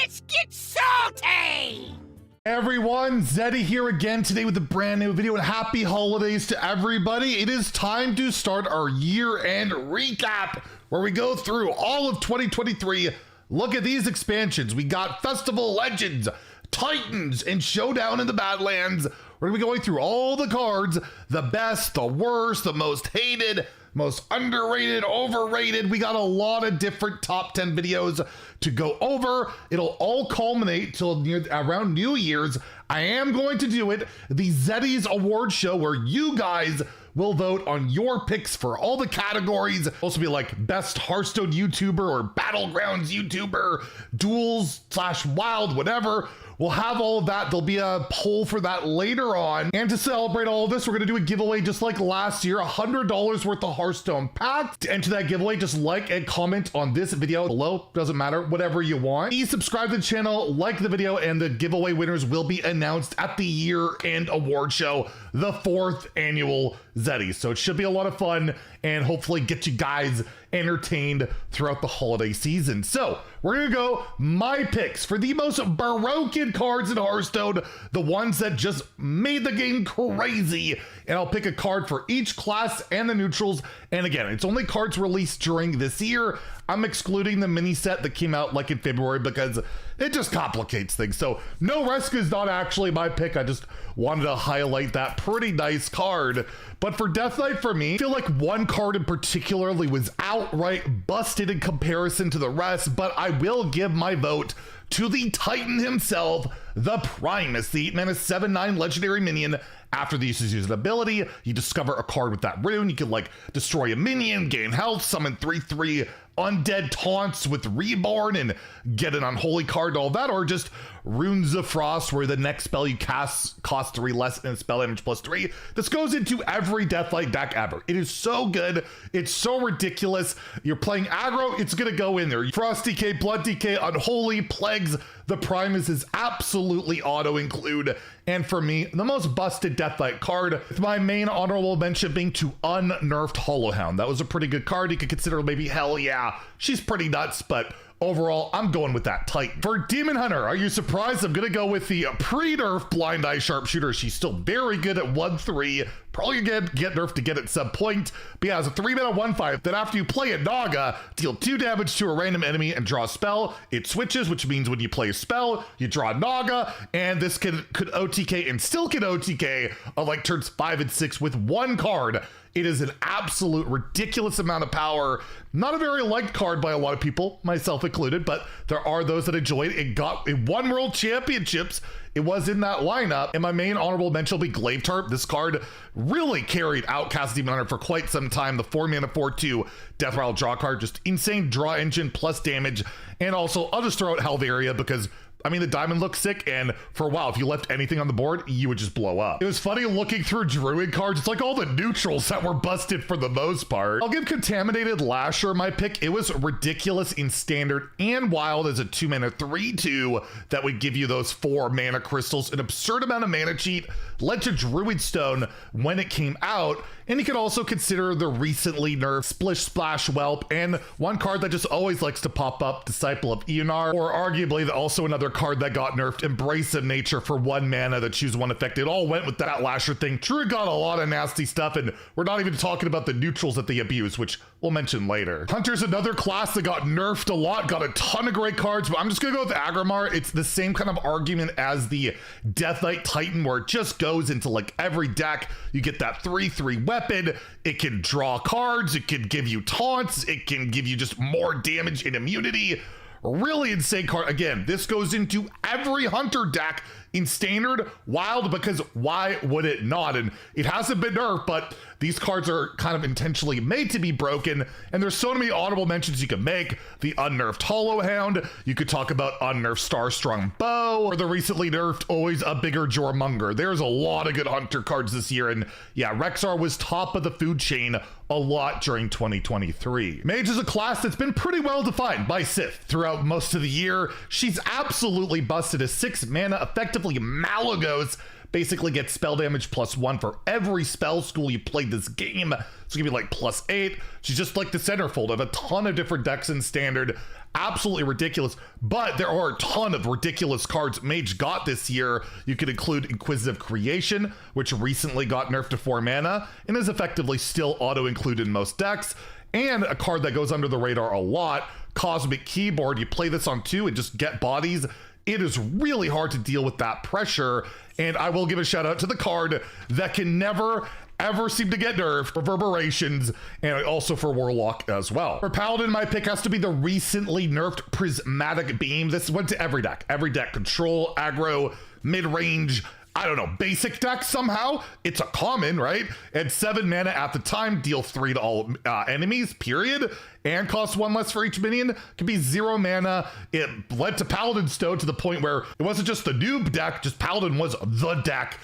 Let's get salty! Everyone, Zeddy here again today with a brand new video, and happy holidays to everybody. It is time to start our year-end recap where we go through all of 2023. Look at these expansions. We got Festival Legends, Titans, and Showdown in the Badlands. We're gonna be going through all the cards, the best, the worst, the most hated, most underrated, overrated. We got a lot of different top 10 videos to go over. It'll all culminate till around New Year's. I am going to do it, the Zeddy's award show, where you guys will vote on your picks for all the categories. Also be like best Hearthstone YouTuber or Battlegrounds YouTuber, duels / wild, whatever. We'll have all of that. There'll be a poll for that later on. And to celebrate all of this, we're gonna do a giveaway just like last year, $100 worth of Hearthstone packs. To enter that giveaway, just like and comment on this video below. Doesn't matter, whatever you want. Please subscribe to the channel, like the video, and the giveaway winners will be announced at the year-end award show, the 4th annual Zeddy. So it should be a lot of fun and hopefully get you guys entertained throughout the holiday season. So we're gonna go my picks for the most broken cards in Hearthstone, the ones that just made the game crazy. And I'll pick a card for each class and the neutrals. And again, it's only cards released during this year. I'm excluding the mini set that came out like in February because it just complicates things. So no Rescue is not actually my pick. I just wanted to highlight that pretty nice card. But for Death Knight, for me, I feel like one card in particularly was outright busted in comparison to the rest, but I will give my vote to the Titan himself, the Primus, the 8-mana 7/9 legendary minion. After the usage of an ability, you discover a card with that rune. You can like destroy a minion, gain health, summon 3/3 undead taunts with Reborn and get an unholy card, all that, or just Runes of Frost, where the next spell you cast costs 3 less and spell damage +3. This goes into every Deathlight deck ever. It is so good. It's so ridiculous. You're playing aggro, it's gonna go in there. Frost DK, Blood DK, Unholy, Plagues. The Primus is absolutely auto-include. And for me, the most busted Deathlight card, with my main honorable mention being to unnerfed Hollowhound. That was a pretty good card. You could consider maybe, hell yeah, she's pretty nuts, but overall, I'm going with that Titan. For Demon Hunter, are you surprised? I'm gonna go with the pre-nerf Blind Eye Sharpshooter. She's still very good at 1/3. Probably gonna get nerfed to get at some point. But yeah, it's a 3-mana 1/5 that after you play a Naga, deal 2 damage to a random enemy and draw a spell. It switches, which means when you play a spell, you draw a Naga, and this could OTK and still can OTK on like turns 5 and 6 with one card. It is an absolute ridiculous amount of power. Not a very liked card by a lot of people, myself included, but there are those that enjoy it. It won World Championships. It was in that lineup. And my main honorable mention will be Glaive Tarp. This card really carried Outcast Demon Hunter for quite some time. The 4-mana 4/2 Death Rattle draw card, just insane draw engine plus damage. And also, I'll just throw out Helveria because I mean, the diamond looks sick, and for a while, if you left anything on the board, you would just blow up. It was funny looking through Druid cards. It's like all the neutrals that were busted for the most part. I'll give Contaminated Lasher my pick. It was ridiculous in Standard and Wild as a 2-mana 3/2 that would give you those 4 mana crystals, an absurd amount of mana cheat, led to Druid Stone when it came out. And you could also consider the recently nerfed Splish Splash Whelp, and one card that just always likes to pop up, Disciple of Eonar, or arguably also another card that got nerfed, Embrace of Nature for 1 mana that choose 1 effect. It all went with that Lasher thing. Druid got a lot of nasty stuff, and we're not even talking about the neutrals that they abuse, which we'll mention later. Hunter's another class that got nerfed a lot, got a ton of great cards, but I'm just gonna go with Agrimar. It's the same kind of argument as the Death Knight Titan, where it just goes into like every deck. You get that 3/3 weapon. It can draw cards. It can give you taunts. It can give you just more damage and immunity. Really insane card. Again, this goes into every Hunter deck in Standard, Wild, because why would it not? And it hasn't been nerfed, but these cards are kind of intentionally made to be broken, and there's so many honorable mentions you can make. The unnerfed Hollowhound, you could talk about unnerfed Starstrung Bow, or the recently nerfed Always a Bigger Jormonger. There's a lot of good Hunter cards this year, and yeah, Rexar was top of the food chain a lot during 2023. Mage is a class that's been pretty well defined by Sith throughout most of the year. She's absolutely busted. A 6-mana, effectively Malagos, basically gets spell damage +1 for every spell school you played this game. So give you like +8. She's just like the centerfold of a ton of different decks in Standard. absolutely ridiculous, but there are a ton of ridiculous cards Mage got this year. You could include Inquisitive Creation, which recently got nerfed to 4 mana and is effectively still auto-included in most decks, and a card that goes under the radar a lot, Cosmic Keyboard. You play this on 2 and just get bodies. It is really hard to deal with that pressure, and I will give a shout out to the card that can never ever seem to get nerfed, Reverberations, and also for Warlock as well. For Paladin, my pick has to be the recently nerfed Prismatic Beam. This went to every deck. Every deck, control, aggro, mid-range, I don't know, basic deck somehow. It's a common, right? And 7 mana at the time, deal 3 to all enemies, period. And cost 1 less for each minion. Could be 0 mana. It led to Paladin Stone to the point where it wasn't just the noob deck, just Paladin was the deck.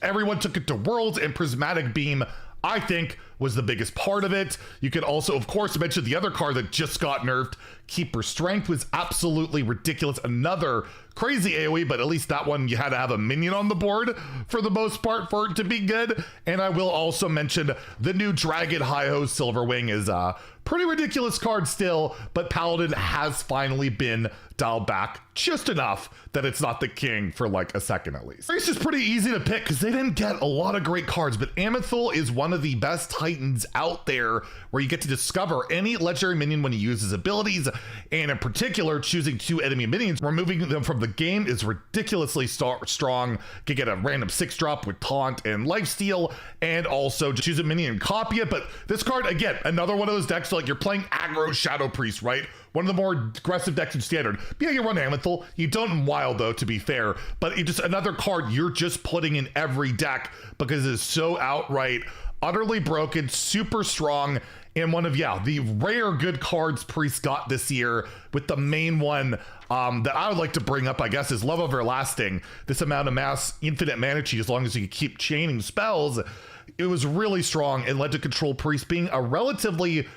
Everyone took it to Worlds, and Prismatic Beam, I think, was the biggest part of it. You could also, of course, mention the other card that just got nerfed. Keeper Strength was absolutely ridiculous. Another crazy AoE, but at least that one you had to have a minion on the board for the most part for it to be good. And I will also mention the new Dragon Hi-Ho Silverwing is a pretty ridiculous card still, but Paladin has finally been dialed back just enough that it's not the king for like a second at least. It's just pretty easy to pick because they didn't get a lot of great cards, but Amethil is one of the best Titans out there where you get to discover any legendary minion when he uses abilities, and in particular, choosing 2 enemy minions, removing them from the game is ridiculously strong. You can get a random 6-drop with Taunt and Lifesteal, and also just choose a minion and copy it. But this card, again, another one of those decks, so like you're playing aggro Shadow Priest, right? One of the more aggressive decks in Standard. Yeah, you run Amethil. You don't in Wild, though, to be fair. But it's just another card you're just putting in every deck because it's so outright, utterly broken, super strong, and one of, the rare good cards Priest got this year, with the main one that I would like to bring up, I guess, is Love Everlasting. This amount of mass, infinite mana cheat, as long as you can keep chaining spells. It was really strong and led to Control Priest being a relatively,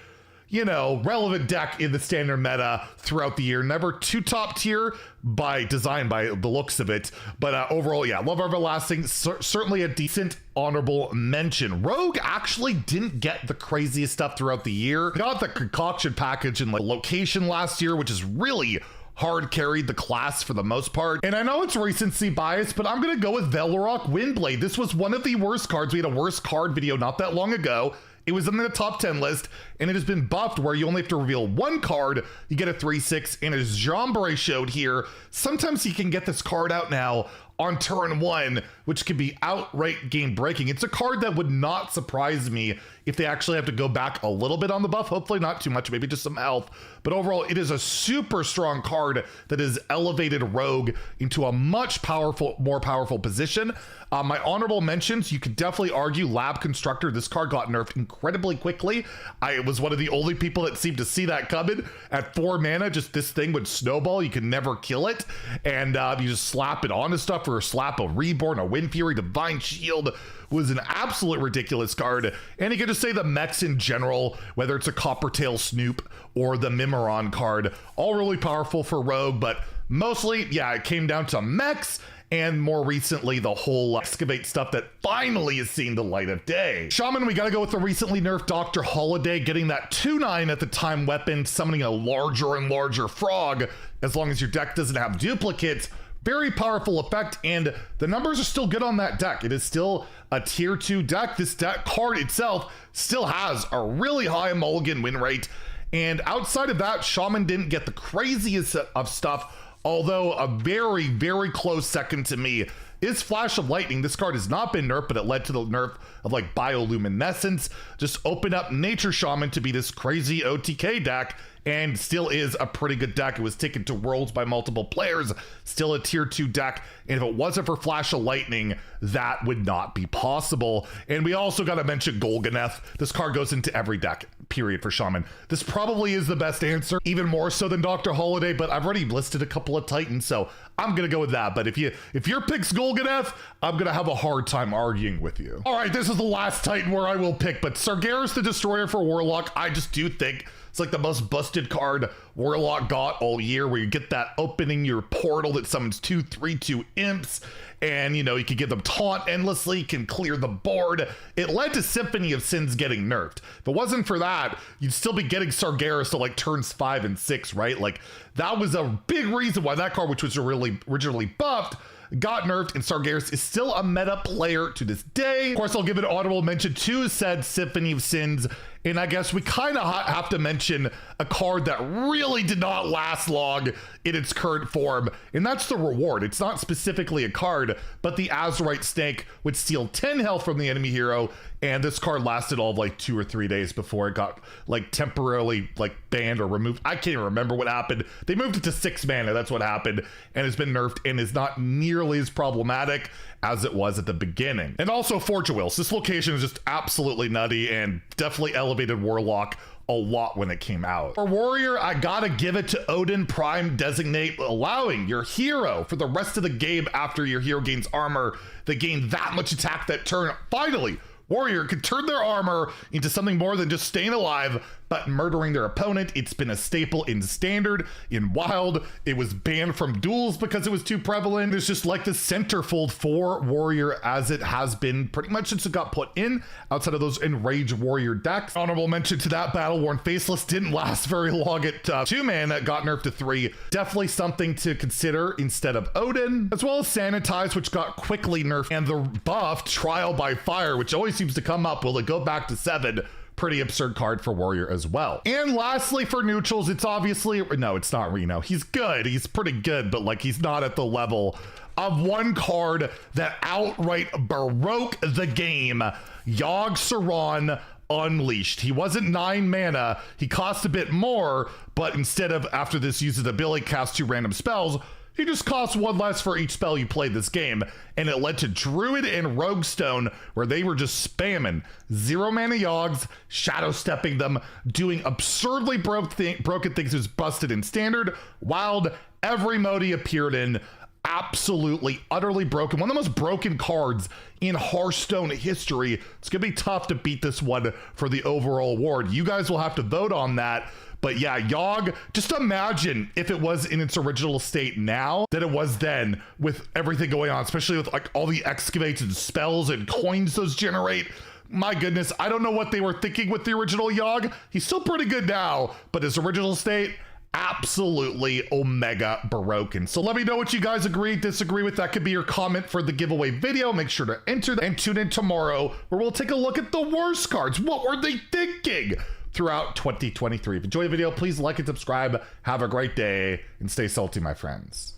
relevant deck in the Standard meta throughout the year. Never too top tier by design, by the looks of it. But overall, Love Everlasting, certainly a decent honorable mention. Rogue actually didn't get the craziest stuff throughout the year. Got the Concoction package in like Location last year, which is really hard carried the class for the most part. And I know it's recency bias, but I'm gonna go with Velorok Windblade. This was one of the worst cards. We had a worst card video not that long ago. It was in the top 10 list, and it has been buffed where you only have to reveal 1 card, you get a 3/6, and as Jean-Bray showed here, sometimes you can get this card out now on turn 1, which could be outright game breaking. It's a card that would not surprise me if they actually have to go back a little bit on the buff, hopefully not too much, maybe just some health. But overall, it is a super strong card that has elevated Rogue into a much more powerful position. My honorable mentions, you could definitely argue Lab Constructor. This card got nerfed incredibly quickly. I was one of the only people that seemed to see that coming. At 4 mana, just this thing would snowball. You could never kill it. And you just slap it onto stuff, or slap a Reborn, a Wind Fury, Divine Shield. Was an absolute ridiculous card. And you can just say the mechs in general, whether it's a Coppertail Snoop or the Mimiron card, all really powerful for Rogue, but mostly, it came down to mechs, and more recently, the whole Excavate stuff that finally has seen the light of day. Shaman, we gotta go with the recently nerfed Dr. Holiday, getting that 2/9 at the time weapon, summoning a larger and larger frog, as long as your deck doesn't have duplicates. Very powerful effect, and the numbers are still good on that deck. It is still a tier 2 deck. This deck card itself still has a really high mulligan win rate, and outside of that, Shaman didn't get the craziest of stuff, although a very, very close second to me is Flash of Lightning. This card has not been nerfed, but it led to the nerf of like Bioluminescence. Just open up Nature Shaman to be this crazy OTK deck, and still is a pretty good deck. It was taken to Worlds by multiple players, still a tier 2 deck, and if it wasn't for Flash of Lightning, that would not be possible. And we also got to mention Golganeth. This card goes into every deck, period, for Shaman. This probably is the best answer, even more so than Dr. Holiday, but I've already listed a couple of Titans, so I'm gonna go with that. But if your pick's Golganeth, I'm gonna have a hard time arguing with you. All right, this is the last Titan where I will pick, but Sargeras the Destroyer for Warlock, I just do think It's like the most busted card Warlock got all year, where you get that opening your portal that summons 2/3/2 imps, and you know, you can give them taunt endlessly, you can clear the board. It led to Symphony of Sins getting nerfed. If it wasn't for that, you'd still be getting Sargeras to like turns 5 and 6, right? Like that was a big reason why that card, which was really originally buffed, got nerfed, and Sargeras is still a meta player to this day. Of course, I'll give an audible mention to said Symphony of Sins, and I guess we kind of have to mention a card that really did not last long in its current form, and that's the reward. It's not specifically a card, but the Azurite Snake would steal 10 health from the enemy hero, and this card lasted all of like 2 or 3 days before it got like temporarily like banned or removed. I can't even remember what happened. They moved it to 6 mana, that's what happened, and it's been nerfed and is not nearly as problematic as it was at the beginning. And also Fortune Wheels. This location is just absolutely nutty and definitely elevated Warlock a lot when it came out. For Warrior, I gotta give it to Odin Prime Designate, allowing your hero for the rest of the game after your hero gains armor, they gain that much attack that turn. Finally, Warrior could turn their armor into something more than just staying alive, but murdering their opponent. It's been a staple in Standard, in Wild. It was banned from duels because it was too prevalent. It's just like the centerfold for Warrior, as it has been pretty much since it got put in, outside of those Enraged Warrior decks. Honorable mention to that, Battle-Worn Faceless didn't last very long at 2 mana, got nerfed to 3. Definitely something to consider instead of Odin, as well as Sanitize, which got quickly nerfed, and the buff Trial by Fire, which always seems to come up. Will it go back to 7? Pretty absurd card for Warrior as well. And lastly, for neutrals, it's obviously, no, it's not Reno. He's good, he's pretty good, but like he's not at the level of one card that outright broke the game. Yogg Saron Unleashed. He wasn't 9 mana, he cost a bit more, but instead of, after this uses ability, cast 2 random spells, he just costs 1 less for each spell you played this game, and it led to Druid and Roguestone, where they were just spamming 0 mana Yoggs, shadow stepping them, doing absurdly broken things. It was busted in Standard, Wild, every mode he appeared in. Absolutely, utterly broken. One of the most broken cards in Hearthstone history. It's gonna be tough to beat this one for the overall award. You guys will have to vote on that. But yeah, Yogg, just imagine if it was in its original state now than it was then, with everything going on, especially with like all the excavates and spells and coins those generate. My goodness, I don't know what they were thinking with the original Yogg. He's still pretty good now, but his original state, absolutely omega broken. So let me know what you guys agree, disagree with. That could be your comment for the giveaway video. Make sure to enter that and tune in tomorrow, where we'll take a look at the worst cards. What were they thinking throughout 2023? If you enjoyed the video, please like and subscribe. Have a great day and stay salty, my friends.